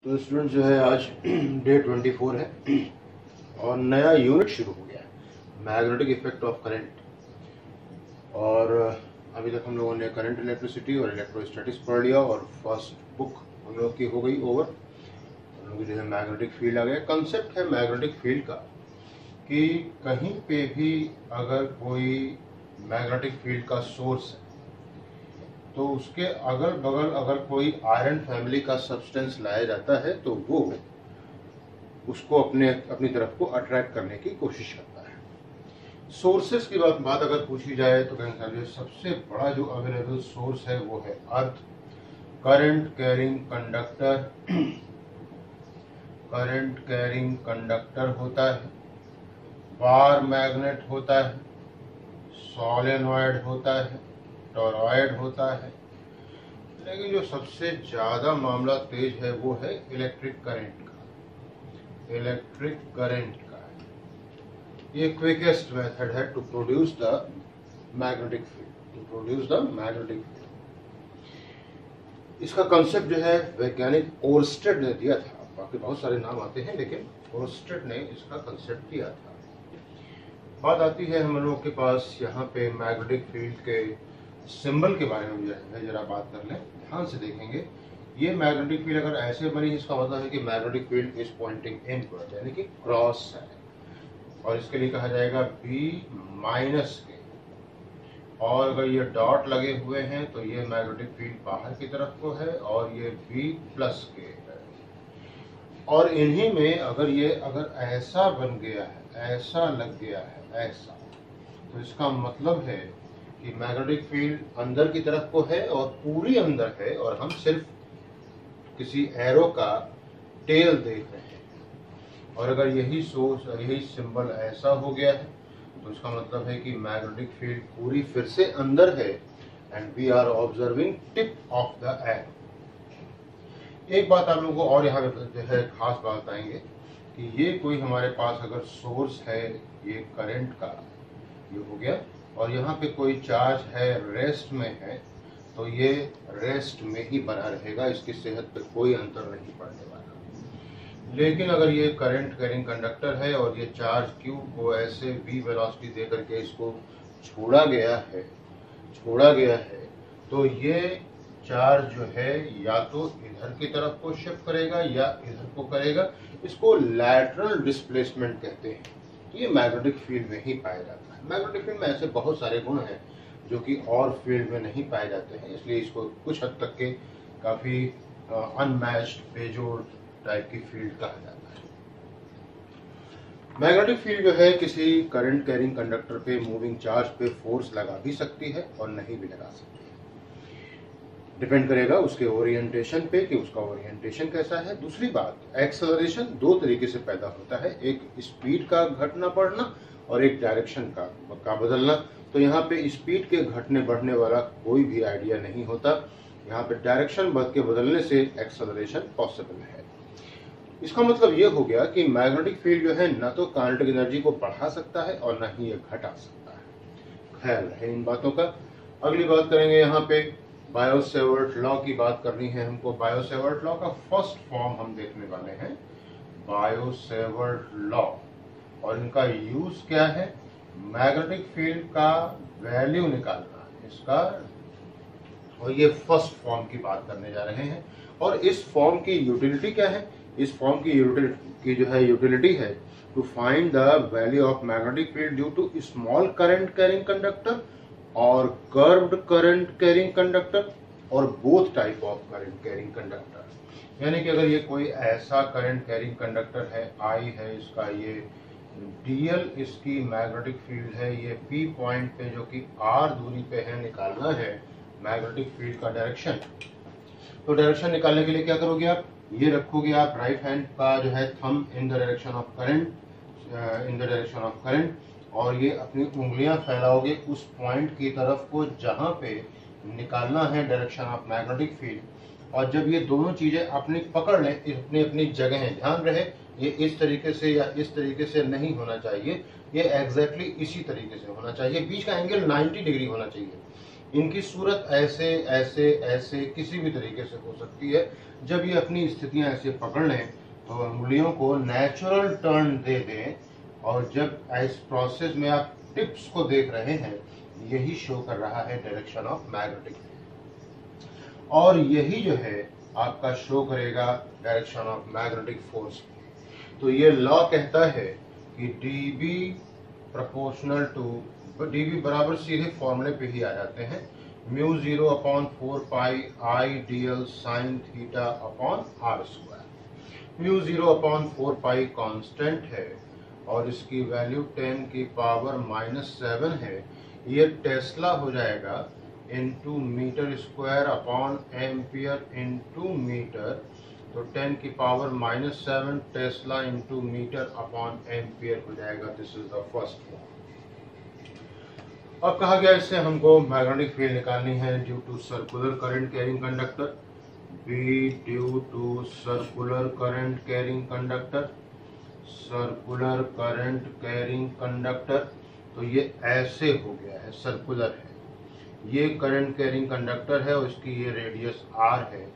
तो स्टूडेंट जो है आज डे 24 है और नया यूनिट शुरू हो गया है मैग्नेटिक इफेक्ट ऑफ करंट। और अभी तक हम लोगों ने करंट इलेक्ट्रिसिटी और इलेक्ट्रोस्टैटिक्स पढ़ लिया और फर्स्ट बुक हम लोग की हो गई ओवर। हम लोग जो है मैग्नेटिक फील्ड आ गया। कंसेप्ट है मैग्नेटिक फील्ड का कि कहीं पे भी अगर कोई मैग्नेटिक फील्ड का सोर्स है तो उसके अगल बगल अगर कोई आयरन फैमिली का सब्सटेंस लाया जाता है तो वो उसको अपनी तरफ को अट्रैक्ट करने की कोशिश करता है। सोर्सेस की बात अगर पूछी जाए तो कहेंगे सबसे बड़ा जो अवेलेबल सोर्स है वो है earth. Current carrying conductor, current carrying conductor होता है, बार मैग्नेट होता है, सोलेनॉइड होता है, टॉरॉयड होता है। लेकिन जो सबसे ज्यादा मामला तेज है वो है इलेक्ट्रिक करंट का। इलेक्ट्रिक करंट का ये क्विकेस्ट मेथड है to produce the magnetic field. इसका कंसेप्ट जो है वैज्ञानिक ओरस्टेड ने दिया था। बाकी बहुत सारे नाम आते हैं लेकिन ओरस्टेड ने इसका कंसेप्ट दिया था। बात आती है हम लोग के पास यहाँ पे मैग्नेटिक फील्ड के सिंबल के बारे में जरा बात कर लें। ध्यान से देखेंगे ये मैग्नेटिक फील्ड अगर ऐसे बनी इसका मतलब है कि magnetic field is pointing inward यानी कि क्रॉस है और इसके लिए कहा जाएगा B माइनस के। और अगर ये डॉट लगे हुए हैं तो ये मैग्नेटिक फील्ड बाहर की तरफ को है और ये B प्लस के है। और इन्हीं में अगर ऐसा बन गया है, ऐसा लग गया है, ऐसा, तो इसका मतलब है कि मैग्नेटिक फील्ड अंदर की तरफ को है और पूरी अंदर है और हम सिर्फ किसी एरो का टेल देख रहे हैं। और अगर यही सिंबल ऐसा हो गया है तो इसका मतलब है कि मैग्नेटिक फील्ड पूरी फिर से अंदर है and we are observing tip of the arrow. एक बात आप लोगों को और यहाँ जो है खास बात आएंगे कि ये कोई हमारे पास अगर सोर्स है ये करंट का, ये हो गया, और यहाँ पे कोई चार्ज है रेस्ट में है तो ये रेस्ट में ही बना रहेगा, इसकी सेहत पे कोई अंतर नहीं पड़ने वाला। लेकिन अगर ये करंट कैरिंग कंडक्टर है और ये चार्ज Q को ऐसे v वेलोसिटी दे करके इसको छोड़ा गया है तो ये चार्ज जो है या तो इधर की तरफ को शिफ्ट करेगा या इधर को करेगा। इसको लैटरल डिस्प्लेसमेंट कहते हैं। ये मैग्नेटिक फील्ड में ही पाया जाता है। मैग्नेटिक फील्ड में ऐसे बहुत सारे गुण हैं जो कि और फील्ड में नहीं पाए जाते हैं, इसलिए इसको कुछ हद तक के काफी अनमैच्ड बेजोड़ टाइप की फील्ड कहा जाता है। मैग्नेटिक फील्ड जो है किसी करंट कैरिंग कंडक्टर पे मूविंग चार्ज पे फोर्स लगा भी सकती है और नहीं भी लगा सकती है। डिपेंड करेगा उसके ओरिएंटेशन पे कि उसका ओरिएंटेशन कैसा है। दूसरी बात, एक्सेलरेशन दो तरीके से पैदा होता है, एक स्पीड का घटना बढ़ना और एक डायरेक्शन का बदलना। तो यहाँ पे स्पीड के घटने बढ़ने वाला कोई भी आइडिया नहीं होता, यहाँ पे डायरेक्शन के बदलने से एक्सेलरेशन पॉसिबल है। इसका मतलब ये हो गया कि मैग्नेटिक फील्ड जो है न तो काइनेटिक एनर्जी को बढ़ा सकता है और न ही ये घटा सकता है। ख्याल रहे इन बातों का। अगली बात करेंगे यहाँ पे बायो-सेवर्ट लॉ की बात करनी है हमको। बायो-सेवर्ट लॉ का फर्स्ट फॉर्म हम देखने वाले हैं, बायो-सेवर्ट लॉ। और इनका यूज क्या है? मैग्नेटिक फील्ड का वैल्यू निकालना इसका, और ये फर्स्ट फॉर्म की बात करने जा रहे हैं। और इस फॉर्म की यूटिलिटी क्या है? इस फॉर्म की यूटिलिटी है to find the value of magnetic field due to small current carrying conductor और कर्व्ड करंट कैरिंग कंडक्टर और both type of current carrying conductor. यानी कि अगर ये कोई ऐसा करंट कैरिंग कंडक्टर है, I है इसका, ये dl इसकी मैग्नेटिक फील्ड है, ये P पॉइंट पे जो कि R दूरी पे है, निकालना है मैग्नेटिक फील्ड का डायरेक्शन। तो डायरेक्शन निकालने के लिए क्या करोगे आप? ये रखोगे आप राइट हैंड का जो है thumb in the direction of current, और ये अपनी उंगलियां फैलाओगे उस पॉइंट की तरफ को जहां पे निकालना है डायरेक्शन ऑफ मैग्नेटिक फील्ड। और जब ये दोनों चीजें अपनी पकड़ लें, अपनी अपनी जगह, ध्यान रहे ये इस तरीके से या इस तरीके से नहीं होना चाहिए, ये एग्जैक्टली इसी तरीके से होना चाहिए। बीच का एंगल 90 डिग्री होना चाहिए। इनकी सूरत ऐसे ऐसे ऐसे किसी भी तरीके से हो सकती है। जब ये अपनी स्थितियां ऐसे पकड़ लें तो उंगलियों को नेचुरल टर्न दे दें, और जब इस प्रोसेस में आप टिप्स को देख रहे हैं, यही शो कर रहा है डायरेक्शन ऑफ मैग्नेटिक फील्ड, और यही जो है आपका शो करेगा डायरेक्शन ऑफ मैग्नेटिक फोर्स। तो ये लॉ कहता है कि dB प्रोपोर्शनल टू, dB बराबर सीधे फॉर्मूले पे ही आ जाते हैं, mu 0 upon 4 pi I dl sine theta upon r square. Mu 0 upon 4 pi constant है और इसकी वैल्यू 10 की पावर -7 है। ये टेस्ला हो जाएगा into metre square upon ampere into metre, तो 10 की power -7 tesla into metre upon ampere हो जाएगा। This is the first law. अब कहा गया इससे हमको मैग्नेटिक फील्ड निकालनी है due to circular current carrying conductor, B due to circular current carrying conductor, circular current carrying conductor. तो ये ऐसे हो गया है, सर्कुलर है, ये करंट कैरिंग कंडक्टर है और इसकी ये रेडियस r है।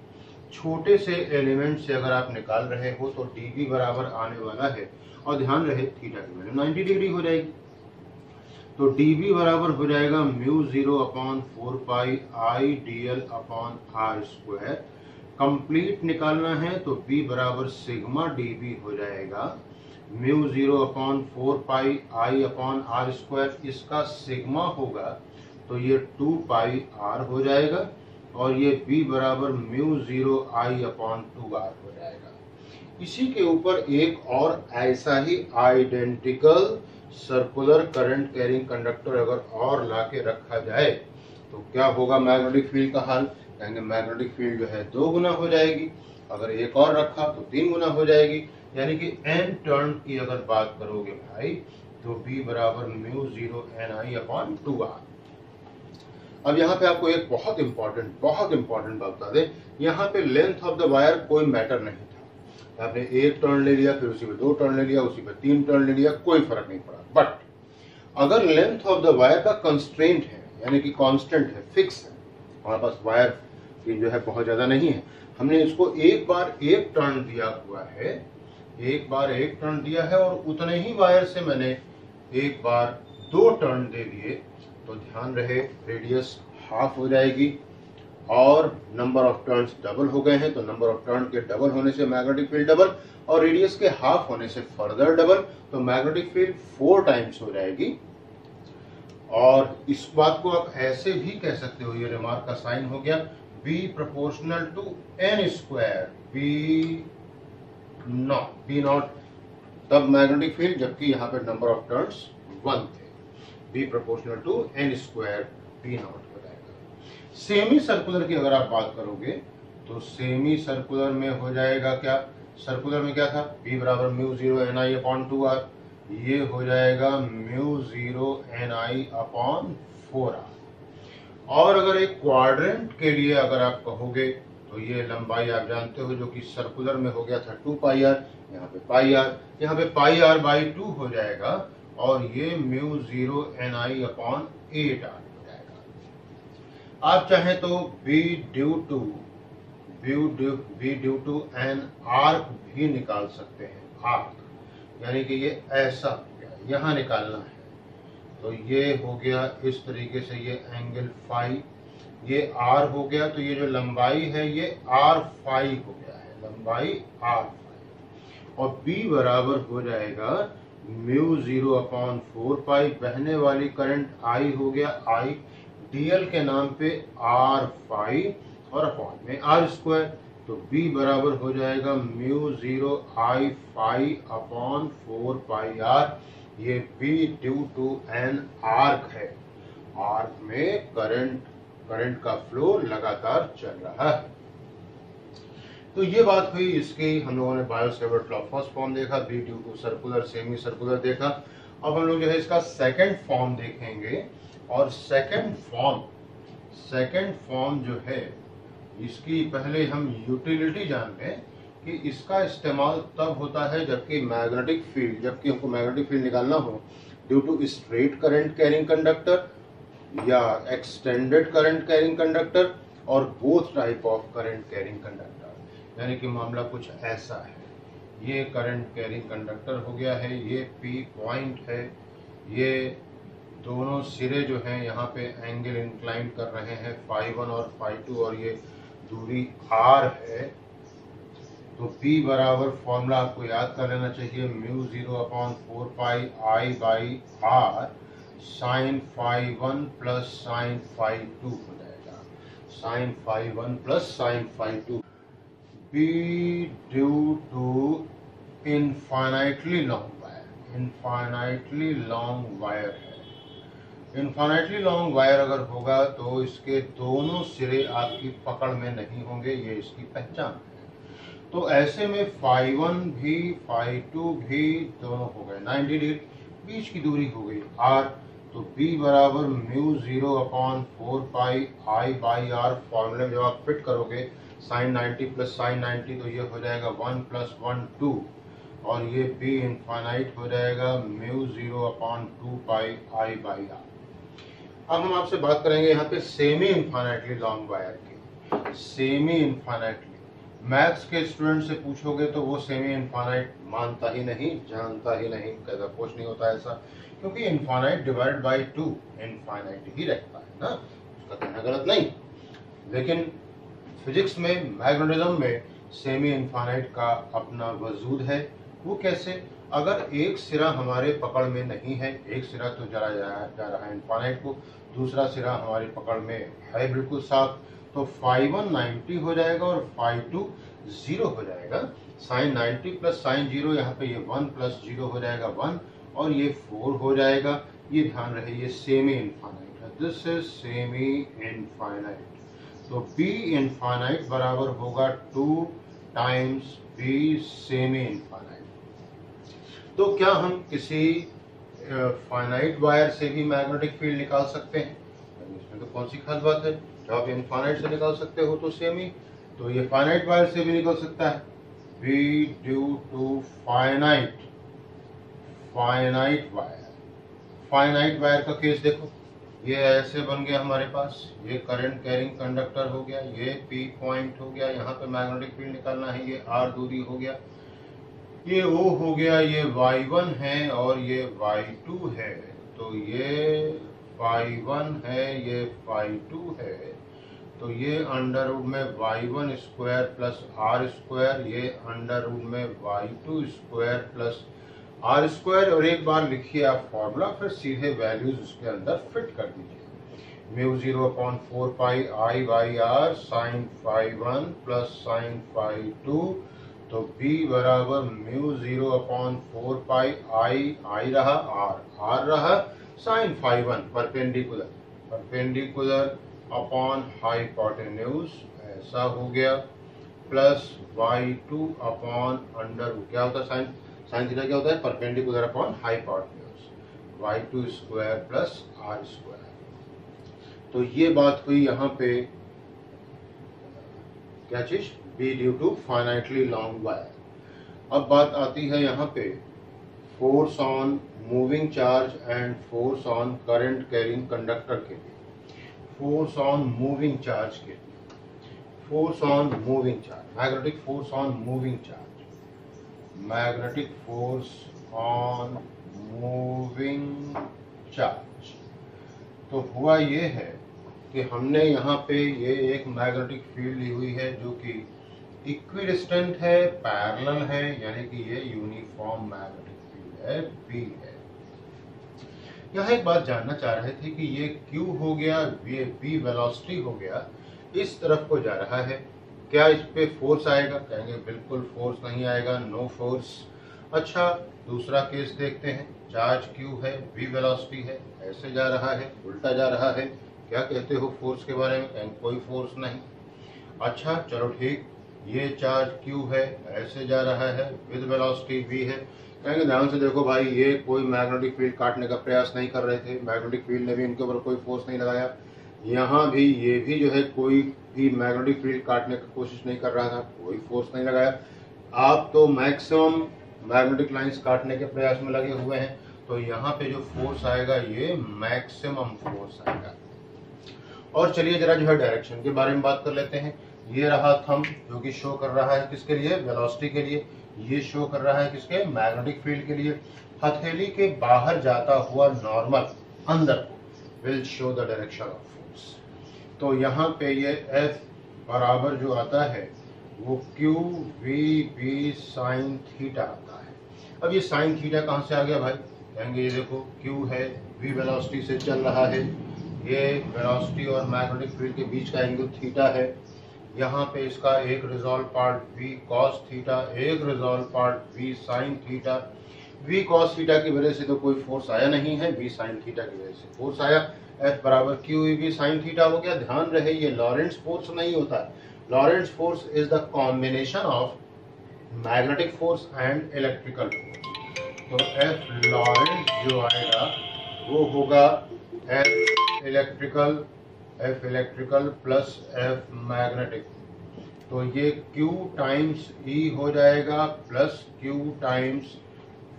छोटे से एलिमेंट से अगर आप निकाल रहे हो तो dB बराबर आने वाला है, और ध्यान रहे थीटा की वैल्यू 90 डिग्री हो जाएगी। तो dB बराबर हो जाएगा mu 0 upon 4 pi I dl upon r square. Complete निकालना है तो B बराबर सिग्मा dB हो जाएगा, mu 0 upon 4 pi I upon r square, इसका सिग्मा होगा तो ये 2 पाई r हो जाएगा, और ये B बराबर म्यू 0 आई अपॉन 2r हो जाएगा। इसी के ऊपर एक और ऐसा ही identical circular current carrying conductor अगर और लाके रखा जाए तो क्या होगा मैग्नेटिक फील्ड का हाल? कहेंगे मैग्नेटिक फील्ड जो है 2 गुना हो जाएगी, अगर एक और रखा तो 3 गुना हो जाएगी, यानी कि n टर्न की अगर बात करोगे भाई तो B बराबर म्यू 0 ni अपॉन 2r। अब यहाँ पे आपको एक बहुत इंपॉर्टेंट बात बता दें, यहाँ पे लेंथ ऑफ द वायर कोई मैटर नहीं था। आपने एक टर्न ले लिया, फिर उसी पे 2 टर्न ले लिया, उसी पे 3 टर्न ले लिया, कोई फर्क नहीं पड़ा। बट अगर लेंथ ऑफ द वायर का कंस्ट्रेंट है, यानी कि कांस्टेंट है, फिक्स है, हमारे पास वायर की जो है बहुत ज्यादा नहीं है, हमने इसको एक बार एक टर्न दिया हुआ है, एक बार एक टर्न दिया है, और उतने ही वायर से मैंने एक बार 2 टर्न दे दिए, तो ध्यान रहे रेडियस हाफ हो जाएगी और नंबर ऑफ टर्न्स डबल हो गए हैं। तो नंबर ऑफ टर्न के डबल होने से मैग्नेटिक फील्ड डबल, और रेडियस के हाफ होने से फर्दर डबल, तो मैग्नेटिक फील्ड 4 टाइम्स हो जाएगी। और इस बात को आप ऐसे भी कह सकते हो, ये रिमार्क का साइन हो गया, B proportional to n square, B naught तब मैग्नेटिक फील्ड, जबकि यहाँ पे नंबर ऑफ टर्न्स 1 थे। B proportional to n square B naught हो जाएगा। सेमी सर्कुलर की अगर आप बात करोगे तो सेमी सर्कुलर में हो जाएगा क्या? सर्कुलर में क्या था? B बराबर म्यू 0 ni अपॉन 2r, ये हो जाएगा म्यू 0 ni अपॉन 4r। और अगर एक क्वाड्रेंट के लिए अगर आप कहोगे तो ये लंबाई आप जानते हो, जो कि सर्कुलर में हो गया था 2 पाई r, यहाँ पे पाई r, यहाँ पे पाई r बाई 2 हो जाएगा, और ये म्यू 0 ni अपॉन 8r हो जाएगा। आप चाहें तो B due to an arc भी निकाल सकते हैं, आर्क, यानी कि ये ऐसा हो गया, यहाँ निकालना है तो ये हो गया इस तरीके से, ये एंगल फाई, ये r हो गया, तो ये जो लंबाई है ये r फाई हो गया है, लंबाई r फाई, और B बराबर हो जाएगा म्यू 0 अपॉन 4 पाई, बहने वाली करंट I हो गया I, dl के नाम पे r फाई और अपॉन में r स्क्वायर, तो B बराबर हो जाएगा mu 0 I phi upon 4 pi r। ये B due to an arc है, आर्क में करंट का फ्लो लगातार चल रहा है। तो ये बात हुई इसकी, हम लोगों ने बायो-सेवर्ट लॉ फर्स्ट फॉर्म देखा, B due to circular semi circular देखा। अब हम लोग जो है इसका सेकंड फॉर्म देखेंगे, और सेकंड फॉर्म जो है इसकी पहले हम यूटिलिटी जान लें कि इसका इस्तेमाल तब होता है जबकि हमको मैग्नेटिक फील्ड निकालना हो due to straight current carrying conductor, या एक्सटेंडेड करंट कैरिंग कंडक्टर और both type of current carrying conductor. यानी कि मामला कुछ ऐसा है, ये करंट कैरिंग कंडक्टर हो गया है, ये पी पॉइंट है, ये दोनों सिरे जो हैं यहाँ पे एंगल इंक्लाइन कर रहे हैं φ1 और φ2 और ये दूरी r है। तो P बराबर फॉर्मूला आपको याद कर लेना चाहिए, μ0/4 pi I by r sine φ1 plus sine φ2 हो जाएगा, sine φ1 plus sine φ2। B due to infinitely long wire, infinitely long wire है। इनफाइनाइटली लॉन्ग वायर अगर होगा तो इसके दोनों सिरे आपकी पकड़ में नहीं होंगे, ये इसकी पहचान है। तो ऐसे में φ1 भी φ2 भी दोनों हो गए 90 डिग्री, बीच की दूरी हो गई r। तो B बराबर μ0/4 पाई I बाई r, फॉर्मूले में जब आप फिट करोगे साइन 90 प्लस साइन 90 तो ये हो जाएगा 1 + 1 2 और ये B इनफाइनाइट हो जाएगा μ0/2 पाई I बाई r। अब हम आपसे बात करेंगे यहाँ पे सेमी इनफाइनाइटली लॉन्ग वायर की। सेमी इनफाइनाइटली मैथ्स के स्टूडेंट से पूछोगे तो वो सेमी इनफाइनाइट मानता ही नहीं, जानता ही नहीं, कदा कुछ नहीं होता ऐसा, क्योंकि इनफाइनाइट डिवाइड बाय 2 इनफाइनाइट ही रहता है ना, उसका कहना गलत नहीं। लेकिन फिजिक्स में, मैग्नेटिज्म में सेमी इनफाइनाइट का अपना वजूद है। वो कैसे? अगर एक सिरा हमारे पकड़ में नहीं है, एक सिरा तो जा रहा है इनफाइनाइट को, दूसरा सिरा हमारी पकड़ में है बिल्कुल साफ, तो φ1 90 हो जाएगा और φ2 0 हो जाएगा। साइन 90 प्लस साइन 0, यहाँ पे ये 1 + 0 हो जाएगा 1 और ये 4 हो जाएगा। ये ध्यान रहे, ये सेमी इनफाइनाइट है, दिस इज सेमी इनफाइनाइट। तो B इनफाइनाइट बराबर होगा 2 टाइम्स B सेमी इनफाइनाइट। तो क्या हम किसी फाइनाइट वायर से भी मैग्नेटिक फील्ड निकाल सकते हैं? इसमें तो कौन सी खास बात है, जब आप इनफाइनाइट से निकाल सकते हो तो सेमी, तो ये फाइनाइट वायर से भी निकल सकता है। B due to finite wire, finite wire का केस देखो, ये ऐसे बन गया हमारे पास, ये करंट कैरिंग कंडक्टर हो गया, ये P पॉइंट हो गया, यहाँ पे मैग्नेटिक फील्ड निकालना है, ये R दूरी हो गया, ये O हो गया, ये y1 है और ये y2 है। तो ये φ1 है, ये φ2 है, तो ये अंडर रूट में y1 square plus r square, ये अंडर रूट में y2 square plus r square. और एक बार लिखिए आप फॉर्मूला, फिर सीधे वैल्यूज उसके अंदर फिट कर दीजिए। μ0/4 pi I by r sine φ1 plus sine φ2, तो B बराबर μ0/4 पाई I रहा, R रहा, साइन φ1 परपेंडिकुलर अपॉन हाइपोटेन्यूज, ऐसा हो गया, प्लस y2 अपॉन अंडर, क्या होता है साइन थीटा, क्या होता है perpendicular upon hypotenuse, y2 square plus r square. तो ये बात हुई यहाँ पे क्या चीज, B due to finitely long wire. अब बात आती है यहाँ पे force on moving charge and force on current carrying conductor के लिए। फोर्स ऑन मूविंग चार्ज के लिए, force on moving charge, magnetic force on moving charge, magnetic force on moving charge. तो हुआ ये है कि हमने यहाँ पे ये एक मैग्नेटिक फील्ड ली हुई है जो कि इक्विडिस्टेंट है, पैरेलल है, यानी कि ये यूनिफॉर्म मैग्नेटिक फील्ड है, B है। यहाँ एक बात जानना चाह रहे थे कि ये Q हो गया, ये B वेलोसिटी हो गया, इस तरफ को जा रहा है, क्या इस पे फोर्स आएगा? कहेंगे बिल्कुल फोर्स नहीं आएगा, नो फोर्स। अच्छा, दूसरा केस देखते हैं, चार्ज Q है, B वेलोसिटी है, ऐसे जा रहा है, उल्टा जा रहा है, क्या कहते हो फोर्स के बारे में? कहेंगे कोई फोर्स नहीं। अच्छा चलो ठीक, ये चार्ज Q है, ऐसे जा रहा है, विद वेलोसिटी V है, कहेंगे ध्यान से देखो भाई, ये कोई मैग्नेटिक फील्ड काटने का प्रयास नहीं कर रहे थे, मैग्नेटिक फील्ड ने भी इनके ऊपर कोई फोर्स नहीं लगाया, यहाँ भी ये भी जो है कोई भी मैग्नेटिक फील्ड काटने की कोशिश नहीं कर रहा था, कोई फोर्स नहीं लगाया। आप तो मैक्सिमम मैग्नेटिक लाइंस काटने के प्रयास में लगे हुए हैं, तो यहाँ पे जो फोर्स आएगा ये मैक्सिमम फोर्स आएगा। और चलिए जरा जो है डायरेक्शन के बारे में बात कर लेते हैं। ये रहा थंब जो कि शो कर रहा है किसके लिए, वेलोसिटी के लिए। ये शो कर रहा है किसके, मैग्नेटिक फील्ड के लिए। हथेली के बाहर जाता हुआ नॉर्मल अंदर को will show the direction of force. तो यहाँ पे ये F बराबर जो आता है वो q we B sine theta आता है। अब ये साइन थीटा कहाँ से आ गया भाई, कहेंगे ये देखो क्यू है, वी वेलोसिटी से चल रहा है, ये वेलोसिटी और मैग्नेटिक फील्ड के बीच का एंगल थीटा है। यहाँ पे इसका एक resolve part V cos theta, एक resolve part V sine theta. V cos theta की वजह से तो कोई फोर्स आया नहीं है, वी साइन थीटा की वजह से फोर्स आया। F बराबर क्यू वी साइन थीटा हो गया। ध्यान रहे ये लॉरेंट्ज फोर्स नहीं होता है। Lorentz force is the combination of magnetic force and electrical force. तो F लॉरेंट्ज जो आएगा वो होगा F electrical plus F magnetic. तो ये Q टाइम्स E हो जाएगा plus Q times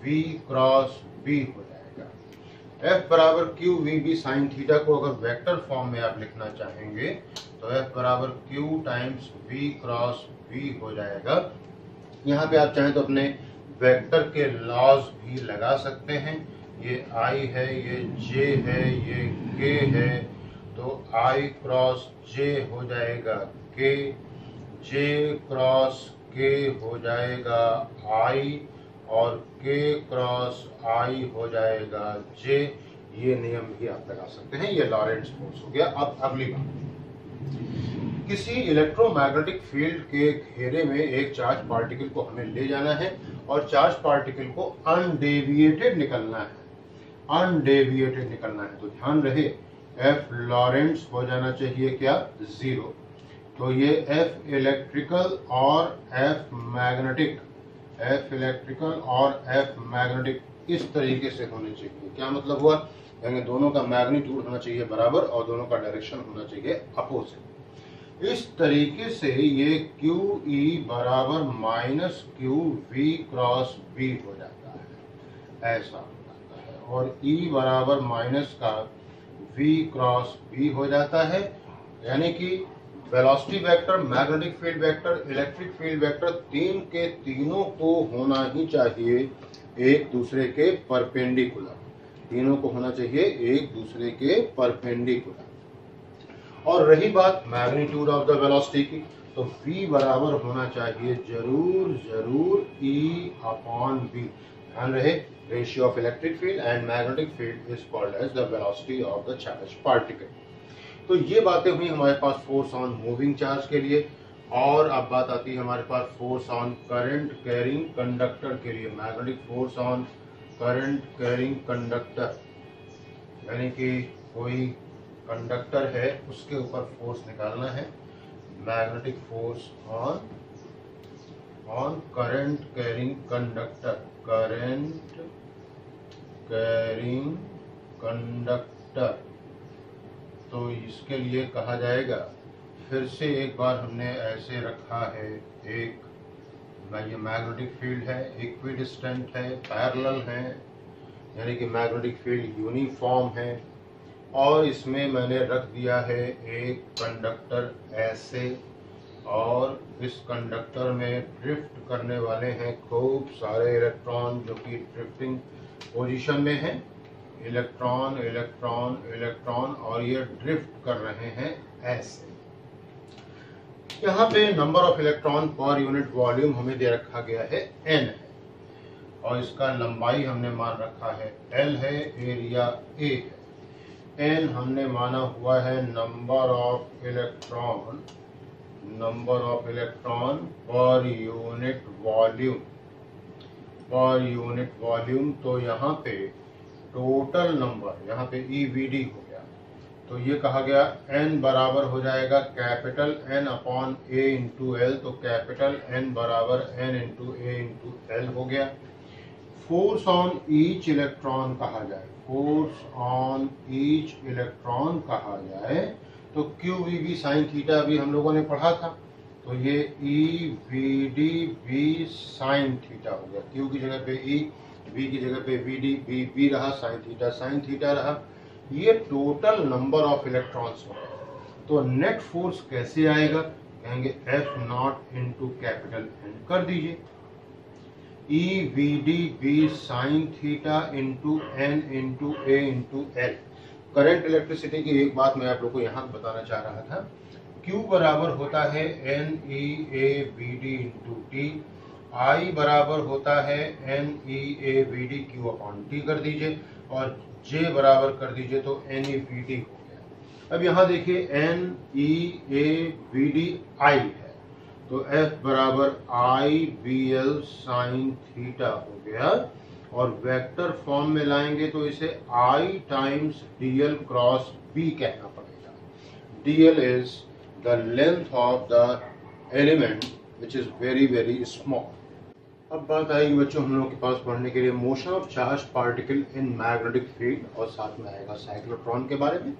V cross B हो जाएगा। F बराबर Q we B sine theta को अगर वेक्टर फॉर्म में आप लिखना चाहेंगे तो F बराबर Q times V cross B हो जाएगा। यहाँ पे आप चाहें तो अपने वेक्टर के लॉज भी लगा सकते हैं। ये I है, ये J है, ये K है, तो I क्रॉस J हो जाएगा K, J क्रॉस K हो जाएगा I और K क्रॉस I हो जाएगा J। ये नियम भी आप लगा सकते हैं। ये लॉरेंट्ज फोर्स हो गया। अब अगली बात, किसी इलेक्ट्रोमैग्नेटिक फील्ड के घेरे में एक चार्ज पार्टिकल को हमें ले जाना है और चार्ज पार्टिकल को अनडेविएटेड निकलना है, अनडेविएटेड निकलना है। तो ध्यान रहे F लॉरेंट्ज हो जाना चाहिए क्या, 0। तो ये F इलेक्ट्रिकल और F मैग्नेटिक, F इलेक्ट्रिकल और F मैग्नेटिक इस तरीके से होने चाहिए। क्या मतलब हुआ, यानी दोनों का मैग्नीट्यूड होना चाहिए बराबर और दोनों का डायरेक्शन होना चाहिए अपोजिट। इस तरीके से ये क्यू ई बराबर minus q v cross B हो जाता है, ऐसा हो जाता है। और ई बराबर माइनस का वी क्रॉस बी हो जाता है। यानी कि velocity vector, magnetic field vector, electric field vector तीन के तीनों को होना ही चाहिए एक दूसरे के परपेंडिकुलर, तीनों को होना चाहिए एक दूसरे के परपेंडिकुलर। और रही बात मैग्नीट्यूड ऑफ द वेलोसिटी की, तो v बराबर होना चाहिए जरूर E अपॉन b। ध्यान रहे ratio of electric field and magnetic field is called as the velocity of the charge particle. तो ये बातें हुई हमारे पास फोर्स ऑन मूविंग चार्ज के लिए। और अब बात आती है हमारे पास force on current carrying conductor के लिए। Magnetic force on current carrying conductor, यानी कि कोई कंडक्टर है उसके ऊपर फोर्स निकालना है। Magnetic force on current carrying conductor, current carrying conductor. तो इसके लिए कहा जाएगा, फिर से एक बार हमने ऐसे रखा है, एक ये मैग्नेटिक फील्ड है, इक्विडिस्टेंट है, पैरेलल है, यानी कि मैग्नेटिक फील्ड यूनिफॉर्म है। और इसमें मैंने रख दिया है एक कंडक्टर ऐसे, और इस कंडक्टर में ड्रिफ्ट करने वाले हैं खूब सारे इलेक्ट्रॉन जो कि ड्रिफ्टिंग पोजीशन में हैं। इलेक्ट्रॉन इलेक्ट्रॉन इलेक्ट्रॉन, और ये ड्रिफ्ट कर रहे हैं ऐसे। यहाँ पे number of electron per unit volume हमें दे रखा गया है n है, और इसका लंबाई हमने मान रखा है l है, एरिया a है। n हमने माना हुआ है number of electron per unit volume. तो यहाँ पे टोटल नंबर, यहाँ पे EVD हो गया, तो ये कहा गया n बराबर हो जाएगा capital N upon A into L। तो कैपिटल N बराबर N into A into L हो गया। फोर्स ऑन ईच इलेक्ट्रॉन कहा जाए, फोर्स ऑन ईच इलेक्ट्रॉन कहा जाए तो QVB साइन थीटा भी हम लोगों ने पढ़ा था, तो ये EVD V साइन थीटा हो गया। Q की जगह पे E, v की जगह पे vd v रहा, sin थीटा रहा। ये टोटल नंबर ऑफ इलेक्ट्रॉन्स हो गए। तो नेट फोर्स कैसे आएगा? कहेंगे F not into capital N कर दीजिए, E VD B sine theta into N into A into L। Current electricity की एक बात मैं आप लोग को यहाँ बताना चाह रहा था। Q बराबर होता है NEAVD इंटू T, I बराबर होता है NEAVD Q अपॉन T कर दीजिए, और J बराबर कर दीजिए तो NEVD हो गया। अब यहाँ देखिए NEAVD I है, तो F बराबर IBL साइन थीटा हो गया, और वेक्टर फॉर्म में लाएंगे तो इसे I times DL cross B कहना पड़ेगा। DL is the length of the element which is very very small. अब बात आएगी बच्चों हम लोगों के पास पढ़ने के लिए motion of charge particle in magnetic field, और साथ में आएगा साइक्लोट्रॉन के बारे में।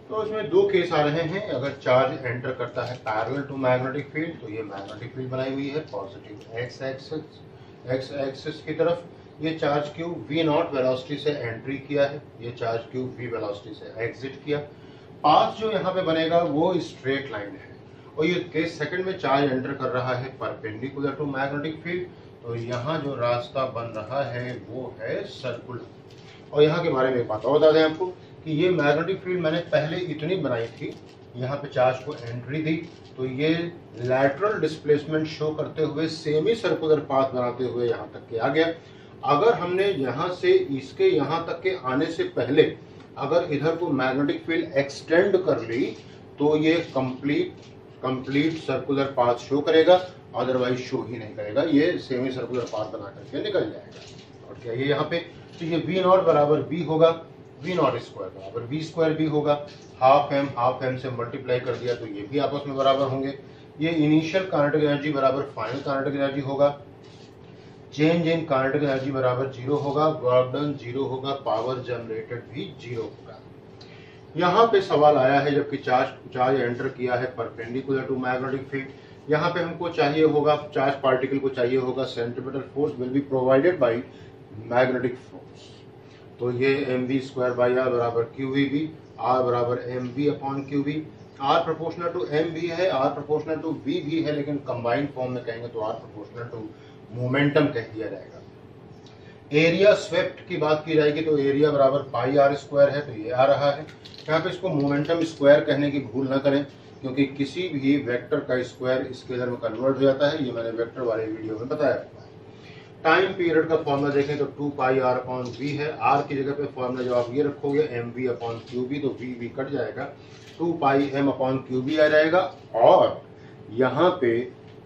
तो इसमें दो केस आ रहे हैं। अगर चार्ज एंटर करता है पैरेलल टू मैग्नेटिक फील्ड तो ये मैग्नेटिक फील्ड बनाई हुई है पॉजिटिव एक्स एक्सिस की तरफ। ये charge Q v not velocity से एंट्री किया है, ये चार्ज क्यू v वेलोसिटी से एग्जिट किया। पाथ जो यहाँ पे बनेगा वो स्ट्रेट लाइन है, और ये केस सेकंड में चार्ज एंटर कर रहा है परपेंडिकुलर टू मैग्नेटिक फील्ड, तो यहाँ जो रास्ता बन रहा है वो है सर्कुलर। और यहाँ के बारे में एक बात और बता दें आपको कि ये मैग्नेटिक फील्ड मैंने पहले इतनी बनाई थी, यहाँ पे चार्ज को एंट्री दी तो ये लैटरल डिस्प्लेसमेंट शो करते हुए सेमी सर्कुलर पाथ बनाते हुए यहाँ तक के आ गया। अगर हमने यहाँ से इसके यहाँ तक के आने से पहले अगर इधर को मैग्नेटिक फील्ड एक्सटेंड कर ली तो ये कंप्लीट सर्कुलर पाथ शो करेगा, अदरवाइज शो ही नहीं करेगा, ये सेमी सर्कुलर पाथ बना करके निकल जाएगा। और क्या ये यहाँ पे, तो ये v नॉट बराबर b होगा, v नॉट स्क्वायर बराबर v स्क्वायर b होगा, हाफ एम से मल्टीप्लाई कर दिया तो ये भी आपस में बराबर होंगे। ये इनिशियल काइनेटिक एनर्जी बराबर फाइनल काइनेटिक एनर्जी होगा, चेंज इन काइनेटिक एनर्जी बराबर 0 होगा, वर्क डन 0 होगा, पावर जनरेटेड भी 0 होगा। यहाँ पे सवाल आया है जबकि चार्ज एंटर किया है परपेंडिकुलर टू मैग्नेटिक फील्ड, यहाँ पे हमको चाहिए होगा, चार्ज पार्टिकल को चाहिए होगा centripetal force will be provided by magnetic force. तो ये mv स्क्वायर बाई आर बराबर QVB, आर बराबर mv upon QV। R proportional to mv है, आर प्रोपोर्शनल टू v भी है, लेकिन कंबाइंड फॉर्म में कहेंगे तो आर प्रोपोर्शनल टू मोमेंटम कह दिया जाएगा। एरिया स्वेप्ट की बात की जाएगी तो एरिया बराबर पाई आर स्क्वायर है, तो ये आ रहा है। यहाँ पे इसको मोमेंटम स्क्वायर कहने की भूल ना करें, क्योंकि किसी भी वेक्टर का स्क्वायर स्केलर में कन्वर्ट हो जाता है, ये मैंने वेक्टर वाले वीडियो में बताया। टाइम पीरियड का फॉर्मूला देखें तो 2 पाई आर अपॉन वी है, आर की जगह पे फॉर्मूला जब आप ये रखोगे mv अपॉन QB तो v कट जाएगा, 2 पाई m अपॉन QB आ जाएगा। और यहाँ पे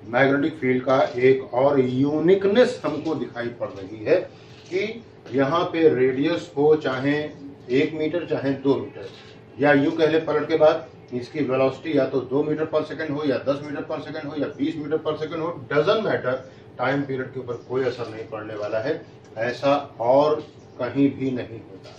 मैग्नेटिक फील्ड का एक और यूनिकनेस हमको दिखाई पड़ रही है कि यहाँ पे रेडियस हो चाहे 1 मीटर चाहे 2 मीटर, या यूं कह ले पलट के बाद इसकी वेलोसिटी या तो 2 मीटर पर सेकंड हो या 10 मीटर पर सेकंड हो या 20 मीटर पर सेकंड हो, डजंट मैटर, टाइम पीरियड के ऊपर कोई असर नहीं पड़ने वाला है, ऐसा और कहीं भी नहीं होता।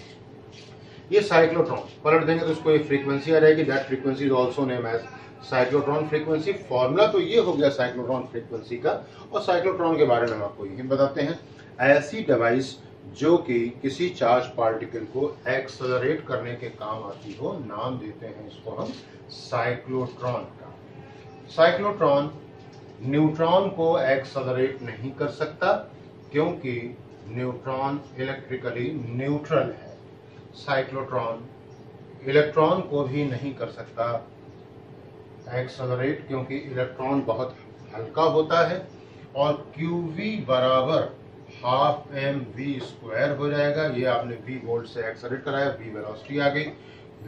ये साइक्लोट्रॉन पलट देंगे तो इसको एक फ्रीक्वेंसी आ जाएगी, that frequency is also name as cyclotron frequency. Formula तो ये हो गया साइक्लोट्रॉन फ्रीक्वेंसी का, और साइक्लोट्रॉन के बारे में हम आपको यही बताते हैं, ऐसी डिवाइस जो कि किसी चार्ज पार्टिकल को एक्सेलरेट करने के काम आती हो, नाम देते हैं इसको हम साइक्लोट्रॉन का। साइक्लोट्रॉन न्यूट्रॉन को एक्सेलरेट नहीं कर सकता क्योंकि न्यूट्रॉन इलेक्ट्रिकली न्यूट्रल है। साइक्लोट्रॉन इलेक्ट्रॉन को भी नहीं कर सकता एक्सेलरेट क्योंकि इलेक्ट्रॉन बहुत हल्का होता है, और QV बराबर हाफ mv स्क्वायर हो जाएगा। ये आपने v वोल्ट से एक्सेलरेट कराया, v वेलोसिटी आ गई,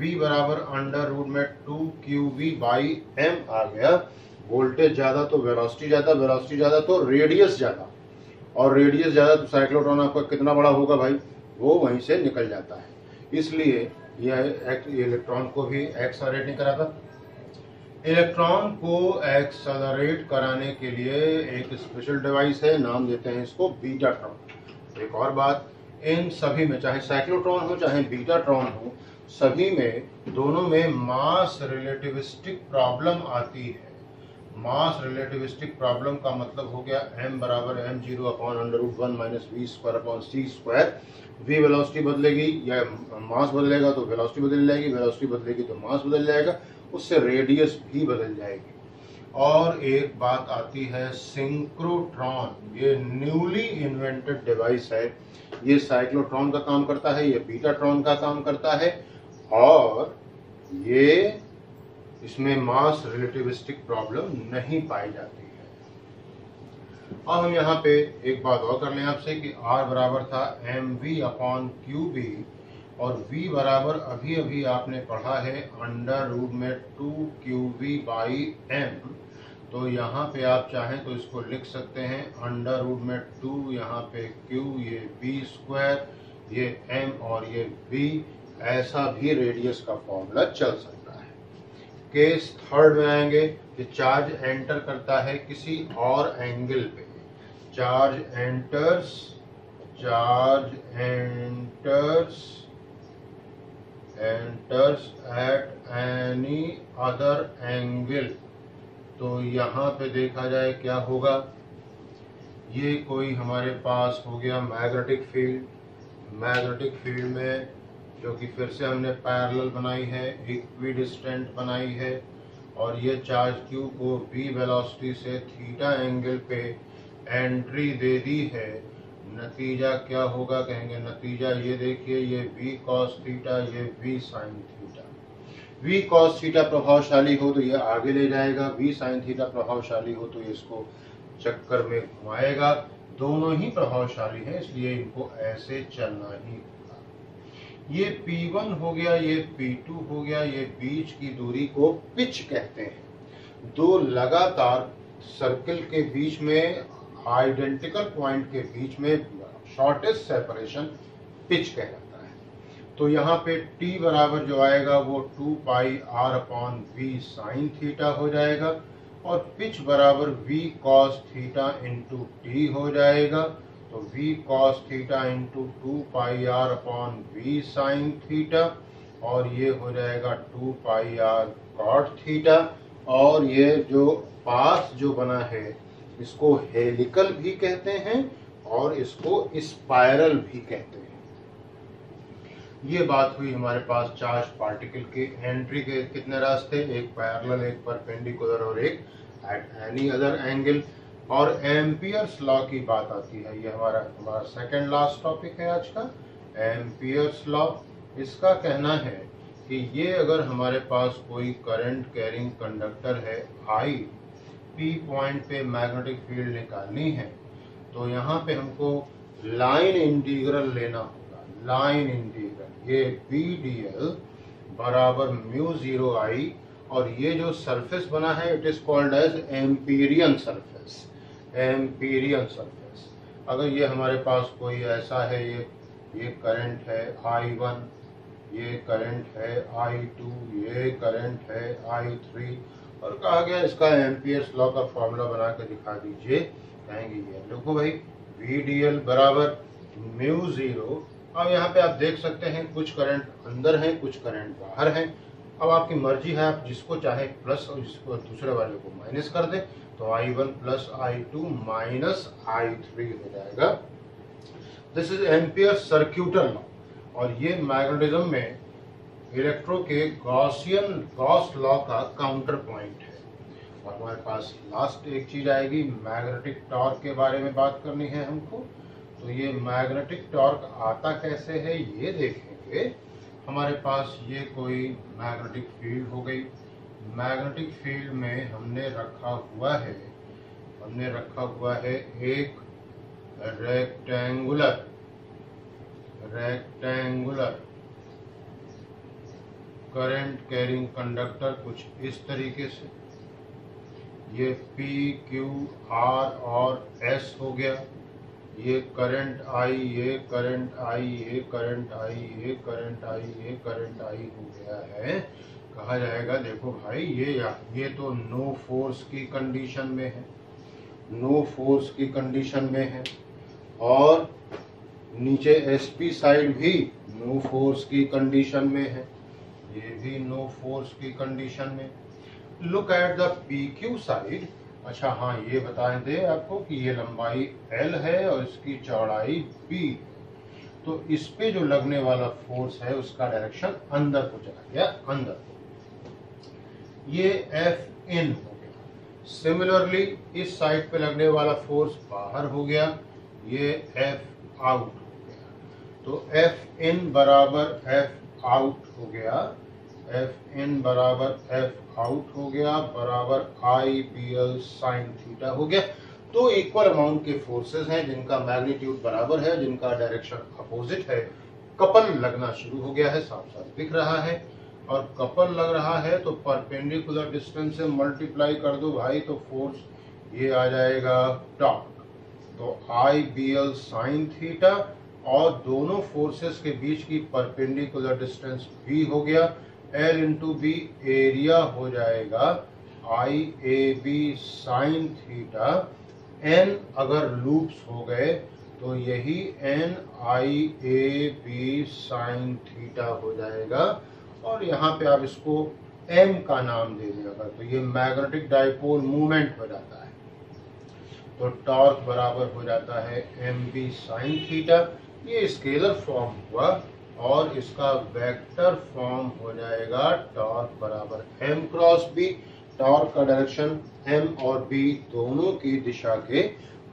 v बराबर अंडर रूट में 2QV बाई m आ गया। वोल्टेज ज्यादा तो वेलोसिटी ज्यादा, वेलोसिटी ज्यादा तो रेडियस ज्यादा, और रेडियस ज्यादा तो साइक्लोट्रॉन आपका कितना बड़ा होगा भाई, वो वहीं से निकल जाता है। इसलिए यह इलेक्ट्रॉन को भी एक्सेलरेट नहीं कराता। इलेक्ट्रॉन को एक्सेलरेट कराने के लिए एक स्पेशल डिवाइस है, नाम देते हैं इसको बीटाट्रॉन। एक और बात, इन सभी में चाहे साइक्लोट्रॉन हो चाहे बीटाट्रॉन हो, सभी में दोनों में मास रिलेटिविस्टिक प्रॉब्लम आती है। मास रिलेटिविस्टिक प्रॉब्लम का मतलब हो गया m बराबर m0 upon √1 minus v square upon c square. v velocity बदलेगी या मास बदलेगा तो वेलोसिटी बदल जाएगी, वेलोसिटी बदलेगी तो मास बदल जाएगा, उससे रेडियस भी बदल जाएगी। और एक बात आती है सिंक्रोट्रॉन, ये न्यूली इन्वेंटेड डिवाइस है। ये साइक्लोट्रॉन का काम करता है, ये बीटाट्रॉन का काम करता है, और ये इसमें मास रिलेटिविस्टिक प्रॉब्लम नहीं पाई जाती है। अब हम यहाँ पे एक बात और कर लें आपसे कि r बराबर था mv अपॉन qb और v बराबर अभी अभी आपने पढ़ा है अंडर रूट में 2qv बाई m। तो यहाँ पे आप चाहें तो इसको लिख सकते हैं अंडर रूट में 2, यहाँ पे q, ये b स्क्वायर, ये m और ये v। ऐसा भी रेडियस का फॉर्मूला चल सकता है। केस थर्ड में आएंगे कि चार्ज एंटर करता है किसी और एंगल पे। Charge enters at any other angle. तो यहाँ पे देखा जाए क्या होगा, ये कोई हमारे पास हो गया मैग्नेटिक फील्ड। मैग्नेटिक फील्ड में जो कि फिर से हमने पैरेलल बनाई है, इक्विडिस्टेंट बनाई है, और ये चार्ज q को v वेलोसिटी से थीटा एंगल पे एंट्री दे दी है। नतीजा क्या होगा, कहेंगे नतीजा ये देखिए, ये v cos थीटा, ये v sin theta. v cos theta प्रभावशाली हो तो ये आगे ले जाएगा, v sin थीटा प्रभावशाली हो तो ये इसको चक्कर में घुमाएगा। दोनों ही प्रभावशाली हैं, इसलिए इनको ऐसे चलना ही होगा। ये P1 हो गया, ये P2 हो गया, ये बीच की दूरी को पिच कहते हैं। दो लगातार सर्कल के बीच में, आइडेंटिकल पॉइंट के बीच में शॉर्टेस्ट सेपरेशन पिच कहलाता है। तो यहाँ पे T बराबर जो आएगा वो 2 पाई r upon v sine theta हो जाएगा, और पिच बराबर v cos theta into t हो जाएगा। तो v cos थीटा इंटू 2 पाई r upon v sine theta, और ये हो जाएगा 2 पाई r cot थीटा। और ये जो पास जो बना है इसको हेलिकल भी कहते हैं और इसको स्पाइरल भी कहते हैं। ये बात हुई हमारे पास चार्ज पार्टिकल के एंट्री के कितने रास्ते, एक पैरेलल, एक परपेंडिकुलर और एक एट एनी अदर एंगल। और एम्पियर्स लॉ की बात आती है, ये हमारा सेकंड लास्ट टॉपिक है आज का, एम्पियर्स लॉ। इसका कहना है कि ये अगर हमारे पास कोई करंट कैरिंग कंडक्टर है I, P पॉइंट पे मैग्नेटिक फील्ड निकालनी है, तो यहाँ पे हमको लाइन इंटीग्रल लेना होगा। लाइन इंटीग्रल, ये BDL बराबर म्यू 0I, और ये जो सरफेस बना है it is called as Amperian surface. Amperian surface, अगर ये हमारे पास कोई ऐसा है, ये करंट है I1, ये करंट है I2, ये करंट है I3, और कहा गया इसका एम्पियर्स लॉ का फॉर्मूला बना कर दिखा दीजिए। कहेंगे ये देखो भाई, VDL बराबर म्यू 0। अब यहाँ पे आप देख सकते हैं कुछ करंट अंदर है, कुछ करंट बाहर है। अब आपकी मर्जी है, आप जिसको चाहे प्लस और जिसको दूसरे वाले को माइनस कर दे, तो I1 plus I2 minus I3 हो जाएगा। दिस इज एम्पियर सर्क्यूटल लॉ, और ये मैग्नेटिज्म में इलेक्ट्रो के गॉस लॉ का काउंटर पॉइंट है। और हमारे पास लास्ट एक चीज आएगी, मैग्नेटिक टॉर्क के बारे में बात करनी है हमको। तो ये मैग्नेटिक टॉर्क आता कैसे है ये देखेंगे। हमारे पास ये कोई मैग्नेटिक फील्ड हो गई, मैग्नेटिक फील्ड में हमने रखा हुआ है एक रेक्टेंगुलर करंट कैरिंग कंडक्टर कुछ इस तरीके से। ये P, Q, R और S हो गया। ये करंट I, ये करंट I, ये करंट I, ये करंट I, ये करंट I हो गया है। कहा जाएगा देखो भाई, ये तो नो फोर्स की कंडीशन में है, नो फोर्स की कंडीशन में है, और नीचे SP साइड भी नो फोर्स की कंडीशन में है, ये भी नो फोर्स की कंडीशन में। Look at the P Q side. अच्छा हाँ, ये बता दें आपको कि ये लंबाई L है और इसकी चौड़ाई B। तो इस पे जो लगने वाला फोर्स है उसका डायरेक्शन अंदर को चला गया, अंदर को। ये F in हो गया। सिमिलरली इस साइड पे लगने वाला फोर्स बाहर हो गया, ये F out हो गया। तो F in बराबर F out हो गया, F in बराबर F out हो गया, बराबर IBL sin थीटा हो गया। तो इक्वल अमाउंट के फोर्सेस हैं जिनका मैग्नीट्यूड बराबर है, जिनका डायरेक्शन अपोजिट है। कपल लगना शुरू हो गया है, साफ साफ दिख रहा है। और कपल लग रहा है तो परपेंडिकुलर डिस्टेंस से मल्टीप्लाई कर दो भाई, तो फोर्स ये आ जाएगा टॉर्क। तो IBL sin थीटा और दोनों फोर्सेस के बीच की परपेंडिकुलर डिस्टेंस B हो गया, L इंटू B एरिया हो जाएगा IAB sin थीटा। N अगर लूप्स हो गए तो यही NIAB sin थीटा हो जाएगा। और यहाँ पे आप इसको M का नाम दे दें अगर, तो ये मैग्नेटिक डाइपोल मूवमेंट हो जाता है। तो टॉर्क बराबर हो जाता है MB sin थीटा। ये स्केलर फॉर्म हुआ और इसका वेक्टर फॉर्म हो जाएगा टॉर्क बराबर M क्रॉस B। टॉर्क का डायरेक्शन M और B दोनों की दिशा के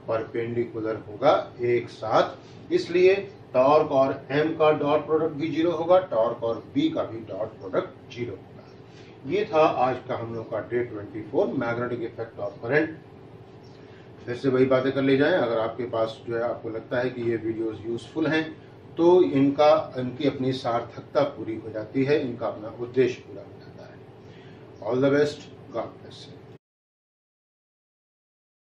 परपेंडिकुलर होगा एक साथ, इसलिए टॉर्क और M का डॉट प्रोडक्ट भी 0 होगा, टॉर्क और B का भी डॉट प्रोडक्ट 0 होगा। ये था आज का हम लोग का day 24 magnetic effect of current. फिर से वही बातें कर ले जाएं। अगर आपके पास जो है आपको लगता है कि ये वीडियोस यूजफुल हैं तो इनकी अपनी सार्थकता पूरी हो जाती है, इनका अपना उद्देश्य पूरा हो जाता है। All the best, God bless you.